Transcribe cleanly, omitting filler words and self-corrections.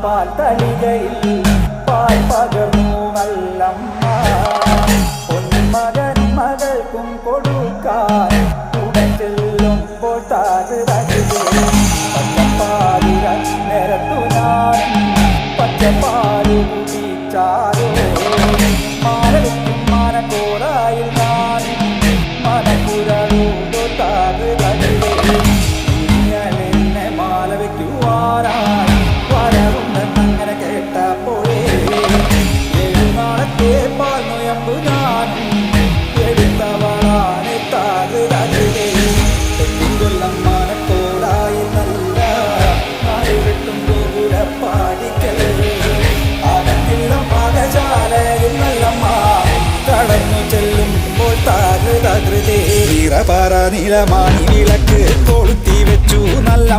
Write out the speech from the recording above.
പാൽ തളികയിൽ പാൽ പകർന്നു നല്ലമ്മ പൊന്മകൻ മകൾക്കും കൊടുക്കാൻ ഉടൻ ചെല്ലുമ്പോൾ താഴ് പച്ചപ്പാലിര നിരത്തു ഞാൻ പച്ചപ്പാല് കുടിച്ചാലോ മാനവിക്കും മാനക്കോടായിൽ ഞാൻ മനക്കുരൂടോ താഴ് ഇങ്ങനെ മാല വയ്ക്കുവാനായി വരവുണ്ടെന്നങ്ങനെ കേട്ടപ്പോഴേ നാളത്തെ പാൽ നൊയമ്പു ഞാൻ എടുത്തവളാണ് താഴ് കൊല്ലം മാനക്കോടായി നല്ല നാളെ വിട്ടും ഗോപുരപ്പാടിക്കൽ അകത്തില്ല പാകശാലയിൽ നല്ലമ്മ കടന്നു ചെല്ലുമ്പോൾ താകൃതേ വീറപാറ നീലമാണി വിളക്ക് കൊളുത്തി വെച്ചു നല്ല